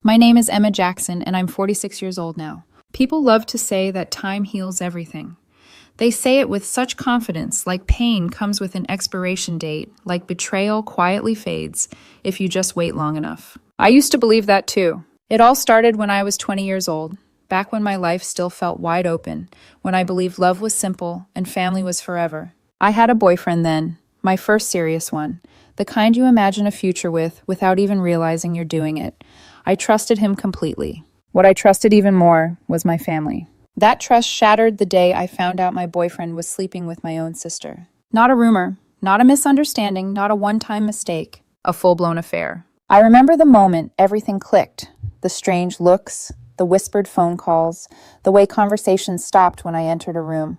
My name is Emma Jackson, and I'm 46 years old now. People love to say that time heals everything. They say it with such confidence, like pain comes with an expiration date, like betrayal quietly fades if you just wait long enough. I used to believe that too. It all started when I was 20 years old, back when my life still felt wide open, when I believed love was simple and family was forever. I had a boyfriend then, my first serious one, the kind you imagine a future with without even realizing you're doing it. I trusted him completely. What I trusted even more was my family. That trust shattered the day I found out my boyfriend was sleeping with my own sister. Not a rumor, not a misunderstanding, not a one-time mistake, a full-blown affair. I remember the moment everything clicked, the strange looks, the whispered phone calls, the way conversations stopped when I entered a room.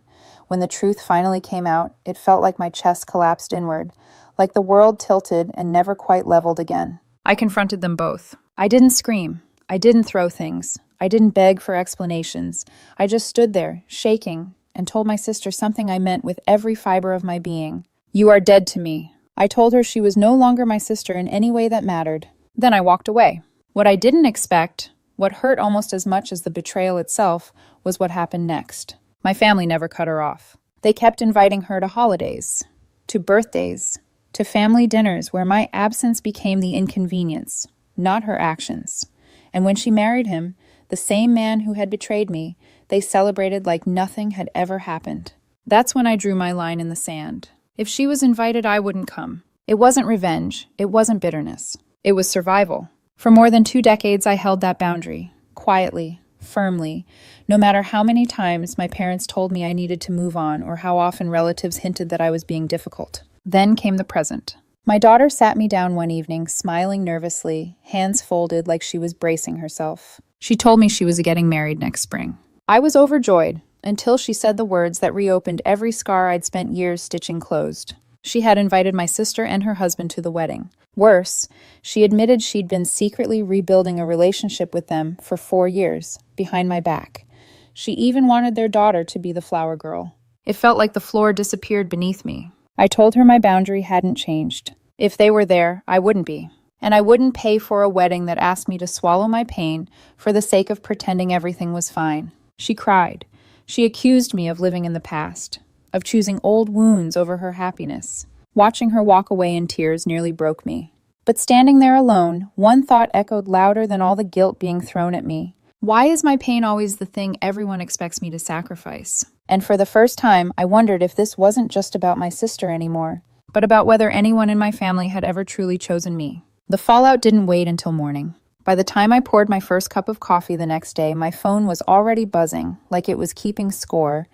When the truth finally came out, it felt like my chest collapsed inward, like the world tilted and never quite leveled again. I confronted them both. I didn't scream. I didn't throw things. I didn't beg for explanations. I just stood there, shaking, and told my sister something I meant with every fiber of my being. "You are dead to me." I told her she was no longer my sister in any way that mattered. Then I walked away. What I didn't expect, what hurt almost as much as the betrayal itself, was what happened next. My family never cut her off. They kept inviting her to holidays, to birthdays, to family dinners where my absence became the inconvenience, not her actions. And when she married him, the same man who had betrayed me, they celebrated like nothing had ever happened. That's when I drew my line in the sand. If she was invited, I wouldn't come. It wasn't revenge. It wasn't bitterness. It was survival. For more than 2 decades, I held that boundary, quietly, firmly, no matter how many times my parents told me I needed to move on or how often relatives hinted that I was being difficult. Then came the present. My daughter sat me down one evening, smiling nervously, hands folded like she was bracing herself. She told me she was getting married next spring. I was overjoyed, until she said the words that reopened every scar I'd spent years stitching closed. She had invited my sister and her husband to the wedding. Worse, she admitted she'd been secretly rebuilding a relationship with them for 4 years, behind my back. She even wanted their daughter to be the flower girl. It felt like the floor disappeared beneath me. I told her my boundary hadn't changed. If they were there, I wouldn't be. And I wouldn't pay for a wedding that asked me to swallow my pain for the sake of pretending everything was fine. She cried. She accused me of living in the past, of choosing old wounds over her happiness. Watching her walk away in tears nearly broke me. But standing there alone, one thought echoed louder than all the guilt being thrown at me. Why is my pain always the thing everyone expects me to sacrifice? And for the first time, I wondered if this wasn't just about my sister anymore, but about whether anyone in my family had ever truly chosen me. The fallout didn't wait until morning. By the time I poured my first cup of coffee the next day, my phone was already buzzing, like it was keeping score.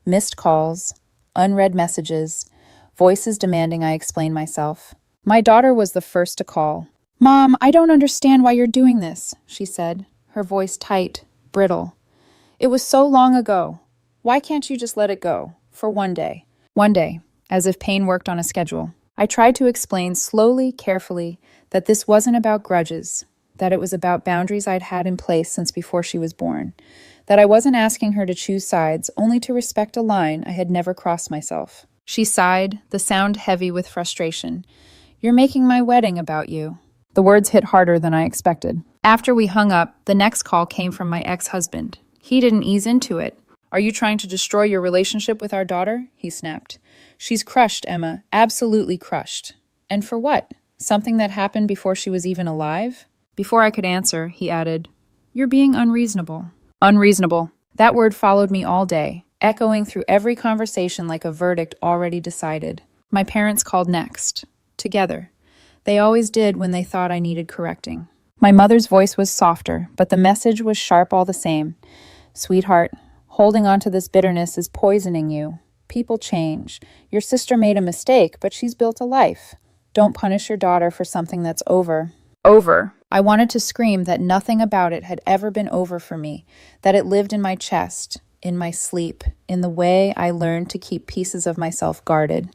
Missed calls, unread messages, voices demanding I explain myself. My daughter was the first to call. "Mom, I don't understand why you're doing this," she said, her voice tight, brittle. "It was so long ago. Why can't you just let it go? For one day." One day, as if pain worked on a schedule. I tried to explain slowly, carefully, that this wasn't about grudges, that it was about boundaries I'd had in place since before she was born, that I wasn't asking her to choose sides, only to respect a line I had never crossed myself. She sighed, the sound heavy with frustration. "You're making my wedding about you." The words hit harder than I expected. After we hung up, the next call came from my ex-husband. He didn't ease into it. "Are you trying to destroy your relationship with our daughter?" he snapped. "She's crushed, Emma, absolutely crushed." "And for what? Something that happened before she was even alive?" Before I could answer, he added, "You're being unreasonable." Unreasonable. That word followed me all day, echoing through every conversation like a verdict already decided. My parents called next. Together. They always did when they thought I needed correcting. My mother's voice was softer, but the message was sharp all the same. "Sweetheart, holding on to this bitterness is poisoning you. People change. Your sister made a mistake, but she's built a life. Don't punish your daughter for something that's over." Over. I wanted to scream that nothing about it had ever been over for me, that it lived in my chest, in my sleep, in the way I learned to keep pieces of myself guarded.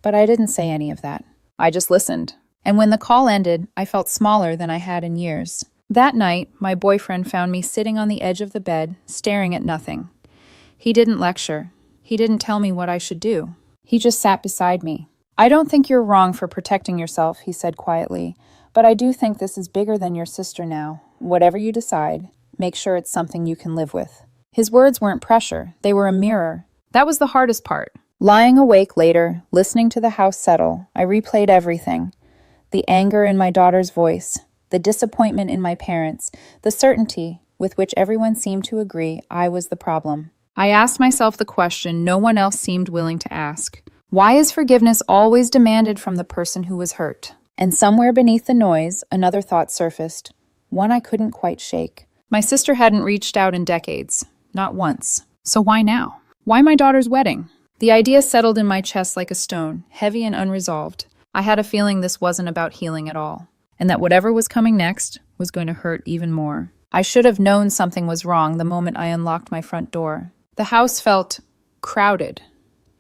But I didn't say any of that. I just listened. And when the call ended, I felt smaller than I had in years. That night, my boyfriend found me sitting on the edge of the bed, staring at nothing. He didn't lecture. He didn't tell me what I should do. He just sat beside me. "I don't think you're wrong for protecting yourself," he said quietly, "but I do think this is bigger than your sister now. whatever you decide, make sure it's something you can live with." His words weren't pressure, they were a mirror. That was the hardest part. Lying awake later, listening to the house settle, I replayed everything. The anger in my daughter's voice, the disappointment in my parents, the certainty with which everyone seemed to agree I was the problem. I asked myself the question no one else seemed willing to ask. Why is forgiveness always demanded from the person who was hurt? And somewhere beneath the noise, another thought surfaced, one I couldn't quite shake. My sister hadn't reached out in decades, not once. So why now? Why my daughter's wedding? The idea settled in my chest like a stone, heavy and unresolved. I had a feeling this wasn't about healing at all, and that whatever was coming next was going to hurt even more. I should have known something was wrong the moment I unlocked my front door. The house felt crowded.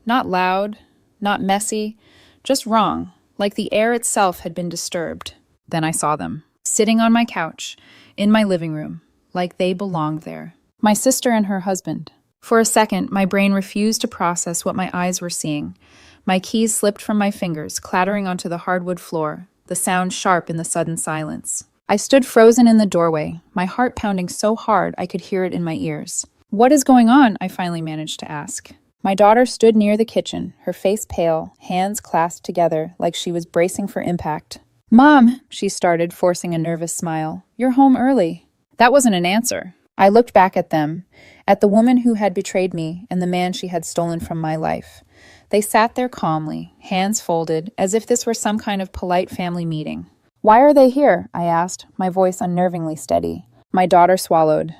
Not loud, not messy, just wrong, like the air itself had been disturbed. Then I saw them, sitting on my couch, in my living room, like they belonged there. My sister and her husband. For a second, my brain refused to process what my eyes were seeing. My keys slipped from my fingers, clattering onto the hardwood floor, the sound sharp in the sudden silence. I stood frozen in the doorway, my heart pounding so hard I could hear it in my ears. "What is going on?" I finally managed to ask. My daughter stood near the kitchen, her face pale, hands clasped together like she was bracing for impact. "Mom," she started, forcing a nervous smile. "You're home early." That wasn't an answer. I looked back at them, at the woman who had betrayed me and the man she had stolen from my life. They sat there calmly, hands folded, as if this were some kind of polite family meeting. "Why are they here?" I asked, my voice unnervingly steady. My daughter swallowed.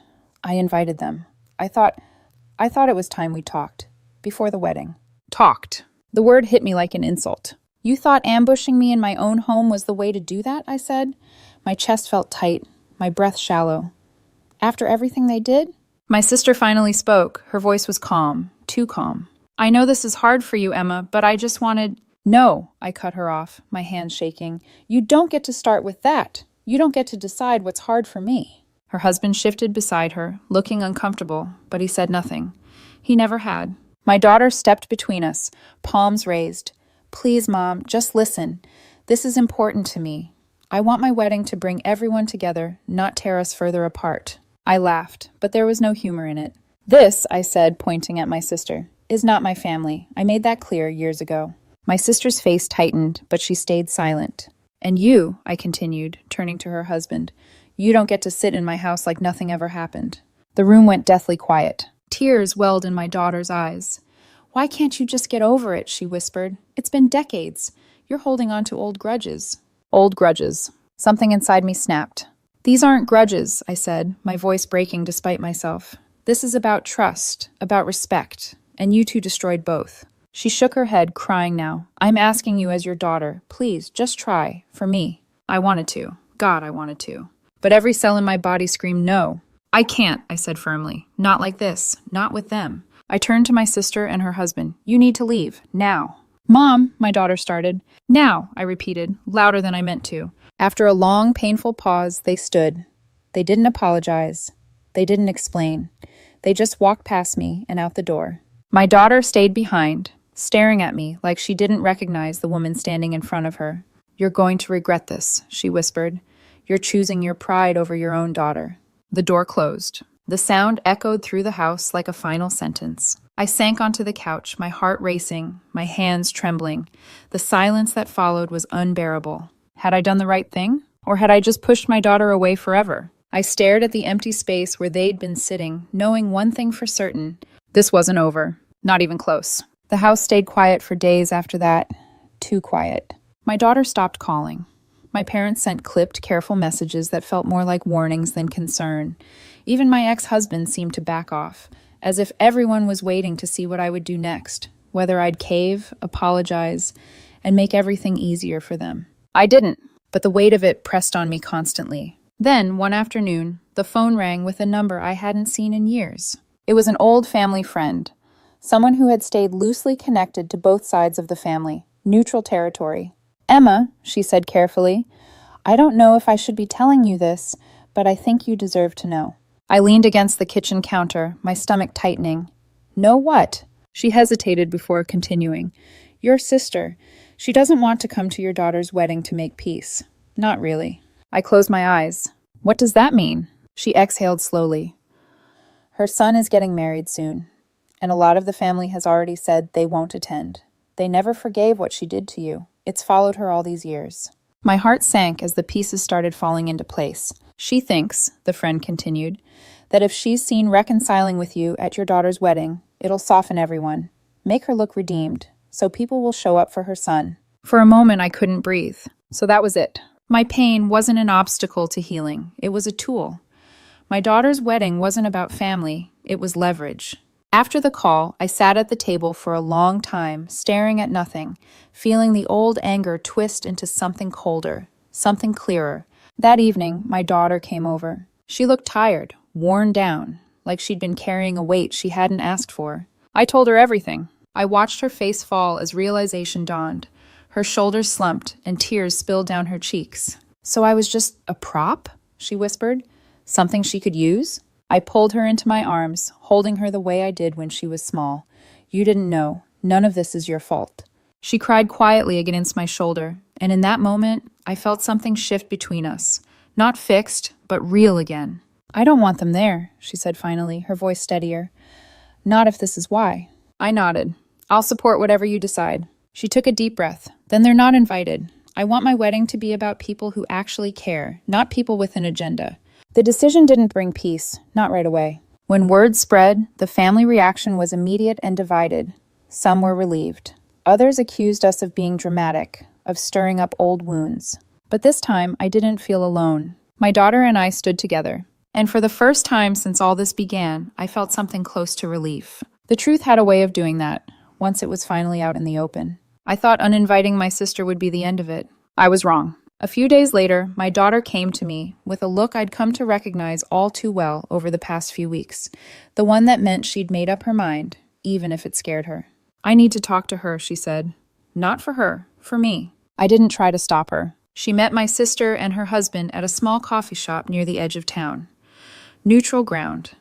"I invited them. I thought it was time we talked. Before the wedding." Talked. The word hit me like an insult. "You thought ambushing me in my own home was the way to do that?" I said. My chest felt tight, my breath shallow. "After everything they did?" My sister finally spoke. Her voice was calm, too calm. "I know this is hard for you, Emma, but I just wanted—" "No," I cut her off, my hands shaking. "You don't get to start with that. You don't get to decide what's hard for me." Her husband shifted beside her, looking uncomfortable, but he said nothing. He never had. My daughter stepped between us, palms raised. "Please, Mom, just listen. This is important to me. I want my wedding to bring everyone together, not tear us further apart." I laughed, but there was no humor in it. "This," I said, pointing at my sister, "is not my family. I made that clear years ago." My sister's face tightened, but she stayed silent. "And you," I continued, turning to her husband, "you don't get to sit in my house like nothing ever happened." The room went deathly quiet. Tears welled in my daughter's eyes. "Why can't you just get over it?" she whispered. "It's been decades. You're holding on to old grudges." Old grudges. Something inside me snapped. "These aren't grudges," I said, my voice breaking despite myself. "This is about trust, about respect, and you two destroyed both." She shook her head, crying now. "I'm asking you as your daughter, please, just try, for me." I wanted to. God, I wanted to. But every cell in my body screamed no. "I can't," I said firmly. "Not like this. Not with them." I turned to my sister and her husband. "You need to leave. Now." "Mom," my daughter started. "Now," I repeated, louder than I meant to. After a long, painful pause, they stood. They didn't apologize. They didn't explain. They just walked past me and out the door. My daughter stayed behind, staring at me like she didn't recognize the woman standing in front of her. "You're going to regret this," she whispered. "You're choosing your pride over your own daughter." The door closed. The sound echoed through the house like a final sentence. I sank onto the couch, my heart racing, my hands trembling. The silence that followed was unbearable. Had I done the right thing? Or had I just pushed my daughter away forever? I stared at the empty space where they'd been sitting, knowing one thing for certain. This wasn't over. Not even close. The house stayed quiet for days after that. Too quiet. My daughter stopped calling. My parents sent clipped, careful messages that felt more like warnings than concern. Even my ex-husband seemed to back off, as if everyone was waiting to see what I would do next, whether I'd cave, apologize, and make everything easier for them. I didn't, but the weight of it pressed on me constantly. Then, one afternoon, the phone rang with a number I hadn't seen in years. It was an old family friend, someone who had stayed loosely connected to both sides of the family, neutral territory. "Emma," she said carefully, "I don't know if I should be telling you this, but I think you deserve to know." I leaned against the kitchen counter, my stomach tightening. "Know what?" She hesitated before continuing. "Your sister. She doesn't want to come to your daughter's wedding to make peace." "Not really." I closed my eyes. What does that mean? She exhaled slowly. Her son is getting married soon, and a lot of the family has already said they won't attend. They never forgave what she did to you. It's followed her all these years. My heart sank as the pieces started falling into place. She thinks, the friend continued, that if she's seen reconciling with you at your daughter's wedding, it'll soften everyone, make her look redeemed, so people will show up for her son. For a moment, I couldn't breathe. So that was it. My pain wasn't an obstacle to healing. It was a tool. My daughter's wedding wasn't about family. It was leverage. After the call, I sat at the table for a long time, staring at nothing, feeling the old anger twist into something colder, something clearer. That evening, my daughter came over. She looked tired, worn down, like she'd been carrying a weight she hadn't asked for. I told her everything. I watched her face fall as realization dawned. Her shoulders slumped, and tears spilled down her cheeks. So I was just a prop? She whispered. Something she could use? I pulled her into my arms, holding her the way I did when she was small. You didn't know. None of this is your fault. She cried quietly against my shoulder, and in that moment, I felt something shift between us. Not fixed, but real again. I don't want them there, she said finally, her voice steadier. Not if this is why. I nodded. I'll support whatever you decide. She took a deep breath. Then they're not invited. I want my wedding to be about people who actually care, not people with an agenda. The decision didn't bring peace, not right away. When word spread, the family reaction was immediate and divided. Some were relieved. Others accused us of being dramatic, of stirring up old wounds. But this time, I didn't feel alone. My daughter and I stood together. And for the first time since all this began, I felt something close to relief. The truth had a way of doing that, once it was finally out in the open. I thought uninviting my sister would be the end of it. I was wrong. A few days later, my daughter came to me with a look I'd come to recognize all too well over the past few weeks. The one that meant she'd made up her mind, even if it scared her. I need to talk to her, she said. Not for her, for me. I didn't try to stop her. She met my sister and her husband at a small coffee shop near the edge of town. Neutral ground.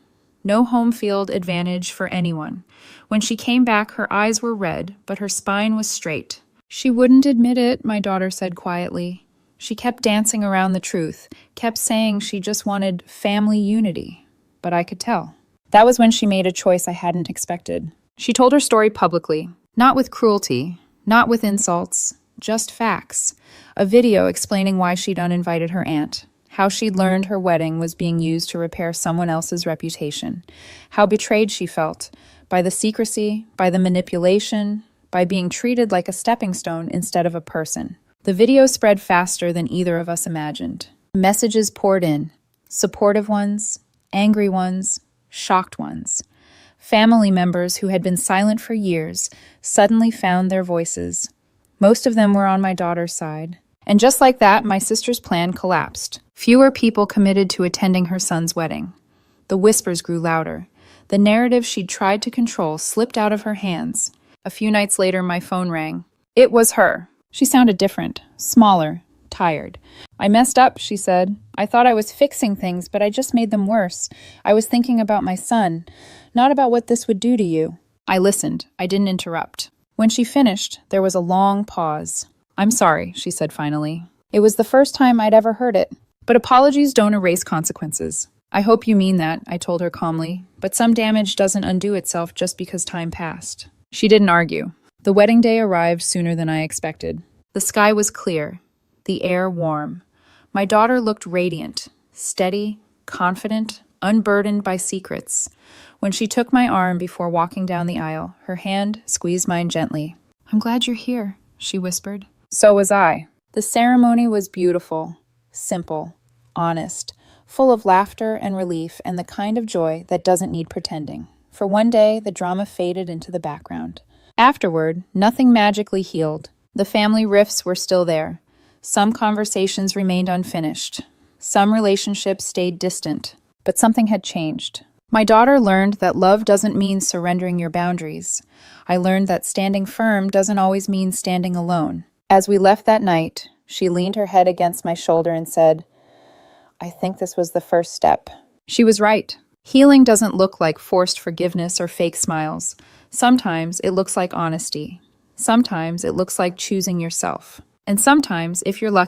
No home field advantage for anyone. When she came back, her eyes were red, but her spine was straight. She wouldn't admit it, my daughter said quietly. She kept dancing around the truth, kept saying she just wanted family unity. But I could tell. That was when she made a choice I hadn't expected. She told her story publicly, not with cruelty, not with insults, just facts. A video explaining why she'd uninvited her aunt, how she'd learned her wedding was being used to repair someone else's reputation, how betrayed she felt by the secrecy, by the manipulation, by being treated like a stepping stone instead of a person. The video spread faster than either of us imagined. Messages poured in. Supportive ones, angry ones, shocked ones. Family members who had been silent for years suddenly found their voices. Most of them were on my daughter's side. And just like that, my sister's plan collapsed. Fewer people committed to attending her son's wedding. The whispers grew louder. The narrative she'd tried to control slipped out of her hands. A few nights later, my phone rang. It was her. She sounded different, smaller, tired. I messed up, she said. I thought I was fixing things, but I just made them worse. I was thinking about my son, not about what this would do to you. I listened. I didn't interrupt. When she finished, there was a long pause. I'm sorry, she said finally. It was the first time I'd ever heard it. But apologies don't erase consequences. I hope you mean that, I told her calmly, but some damage doesn't undo itself just because time passed. She didn't argue. The wedding day arrived sooner than I expected. The sky was clear, the air warm. My daughter looked radiant, steady, confident, unburdened by secrets. When she took my arm before walking down the aisle, her hand squeezed mine gently. I'm glad you're here, she whispered. So was I. The ceremony was beautiful, simple, honest, full of laughter and relief and the kind of joy that doesn't need pretending. For one day, the drama faded into the background. Afterward, nothing magically healed. The family rifts were still there. Some conversations remained unfinished. Some relationships stayed distant. But something had changed. My daughter learned that love doesn't mean surrendering your boundaries. I learned that standing firm doesn't always mean standing alone. As we left that night, she leaned her head against my shoulder and said, I think this was the first step. She was right. Healing doesn't look like forced forgiveness or fake smiles. Sometimes it looks like honesty. Sometimes it looks like choosing yourself. And sometimes, if you're lucky,